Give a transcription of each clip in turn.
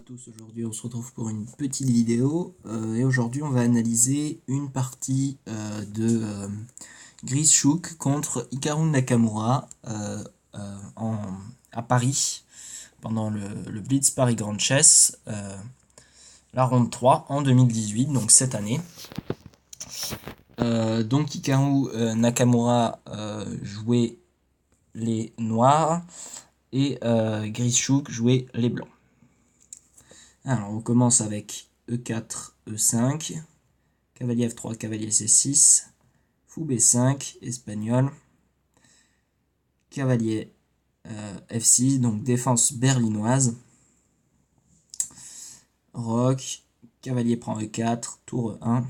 tous, aujourd'hui on se retrouve pour une petite vidéo et aujourd'hui on va analyser une partie de Gris-Shook contre Hikaru Nakamura à Paris pendant le Blitz Paris Grand Chess, la ronde 3 en 2018, donc cette année. Donc Hikaru Nakamura jouait les noirs et Gris-Shook jouait les blancs. Alors on commence avec E4, E5, cavalier F3, cavalier C6, fou B5, espagnol, cavalier F6, donc défense berlinoise, roc, cavalier prend E4, tour E1,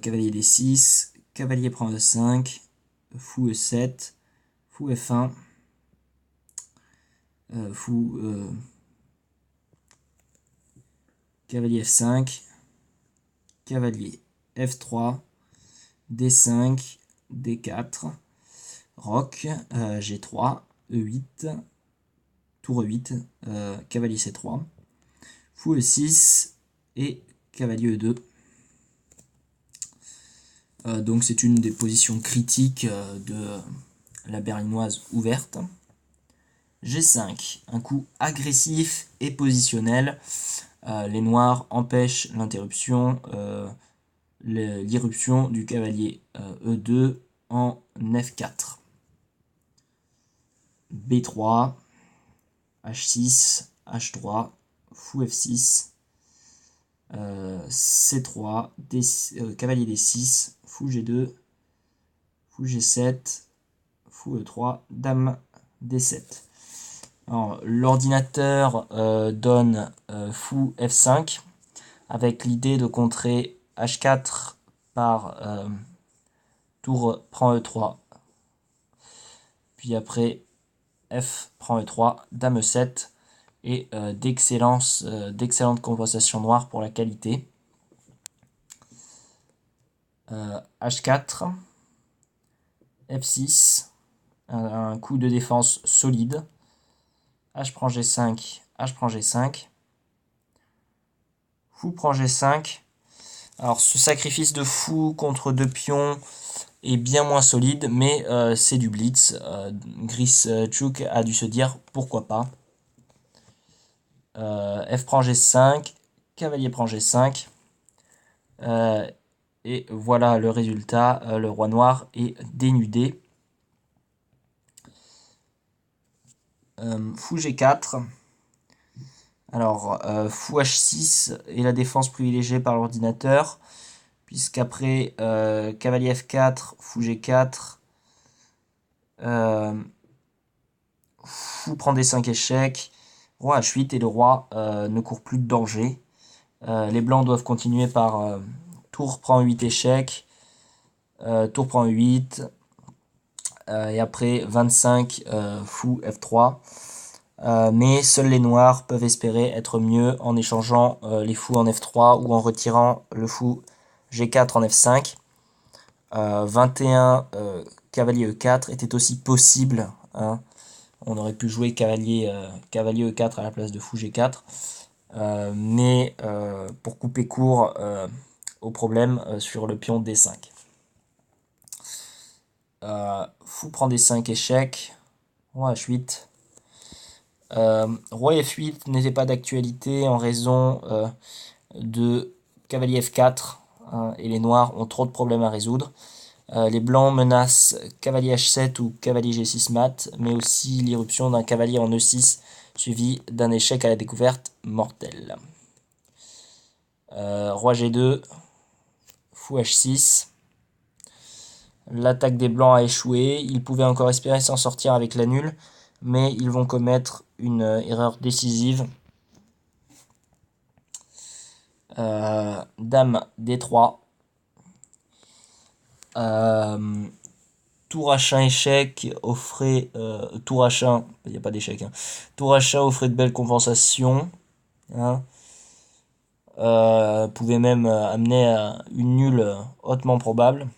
cavalier D6, cavalier prend E5, fou E7, fou F1, fou cavalier F5, cavalier F3, D5, D4, roc, G3, E8, tour E8, cavalier C3, fou E6 et cavalier E2. Donc c'est une des positions critiques de la berlinoise ouverte. G5, un coup agressif et positionnel. Les noirs empêchent l'interruption, l'irruption du cavalier E2 en F4. B3, H6, H3, fou F6, C3, cavalier D6, fou G2, fou G7, fou E3, dame D7. L'ordinateur donne fou F5 avec l'idée de contrer H4 par tour prend E3, puis après F prend E3, dame E7 et d'excellentes compensations noires pour la qualité. H4, F6, un coup de défense solide. H prend G5, H prend G5, fou prend G5. Alors ce sacrifice de fou contre deux pions est bien moins solide, mais c'est du blitz. Gris-Shook a dû se dire pourquoi pas. F prend G5, cavalier prend G5. Et voilà le résultat, le roi noir est dénudé. Fou G4. Alors, fou H6 est la défense privilégiée par l'ordinateur, puisqu'après cavalier F4, fou G4, fou prend D5 échec, roi H8 et le roi ne court plus de danger. Les blancs doivent continuer par tour prend 8 échec, tour prend 8, et après 25 fou F3. Mais seuls les noirs peuvent espérer être mieux en échangeant les fous en F3 ou en retirant le fou G4 en F5. 21 cavalier E4 était aussi possible, hein. On aurait pu jouer cavalier E4 à la place de fou G4. Mais pour couper court au problème sur le pion D5. Fou prend D5 échec, roi H8. Roi F8 n'était pas d'actualité en raison de cavalier F4, hein, et les noirs ont trop de problèmes à résoudre. Les blancs menacent cavalier H7 ou cavalier G6 mat, mais aussi l'irruption d'un cavalier en E6 suivi d'un échec à la découverte mortel. Roi G2, fou H6. L'attaque des blancs a échoué, ils pouvaient encore espérer s'en sortir avec la nulle, mais ils vont commettre une erreur décisive. Dame D3. Tour H1 échec offrait tour H1, il n'y a pas d'échec, hein. Tour H1 offrait de belles compensations, hein. Pouvait même amener à une nulle hautement probable.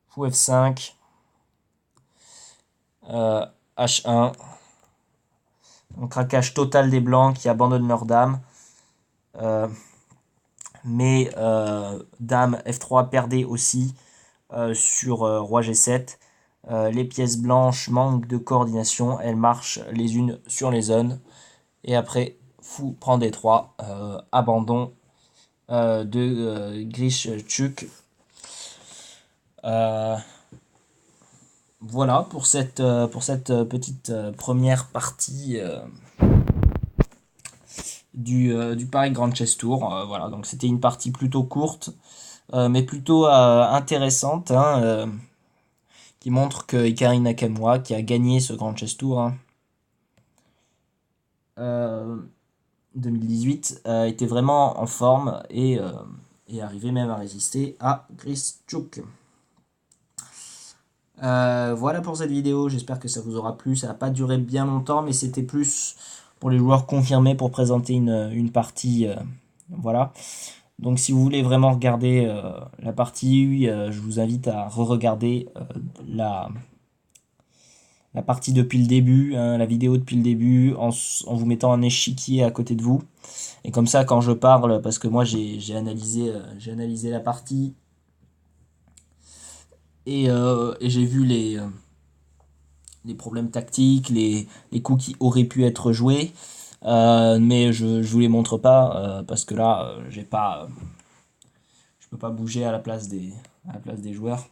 Fou F5, H1, Un craquage total des blancs qui abandonnent leur dame. Mais dame F3 perdait aussi sur roi G7. Les pièces blanches manquent de coordination, elles marchent les unes sur les zones. Et après, fou prend D3, abandon de Grischuk. Voilà pour cette petite première partie du Paris Grand Chess Tour. Voilà, donc c'était une partie plutôt courte, mais plutôt intéressante, hein, qui montre que Hikari Nakamura, qui a gagné ce Grand Chess Tour, hein, 2018, était vraiment en forme et arrivait même à résister à Grischuk. Voilà pour cette vidéo, j'espère que ça vous aura plu. Ça n'a pas duré bien longtemps, mais c'était plus pour les joueurs confirmés pour présenter une partie. Voilà. Donc si vous voulez vraiment regarder la partie, je vous invite à re-regarder la partie depuis le début, hein, la vidéo depuis le début, en vous mettant un échiquier à côté de vous. Et comme ça, quand je parle, parce que moi j'ai analysé la partie et j'ai vu les problèmes tactiques, les coups qui auraient pu être joués. Mais je vous les montre pas parce que là, je peux pas bouger à la place des joueurs.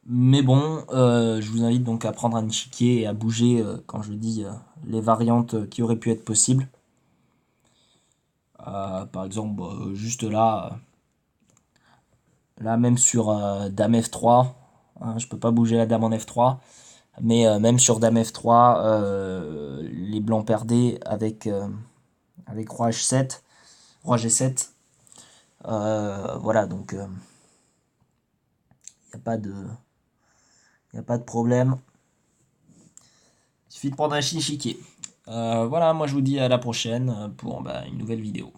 Mais bon, je vous invite donc à prendre un échiquier et à bouger quand je dis les variantes qui auraient pu être possibles. Par exemple, juste là même sur Dame F3, hein, je peux pas bouger la Dame en F3, mais même sur Dame F3, les blancs perdaient avec Roi H7, Roi G7. Voilà, donc il n'y a pas de, y a pas de problème. Il suffit de prendre un échiquier. Voilà, moi je vous dis à la prochaine pour une nouvelle vidéo.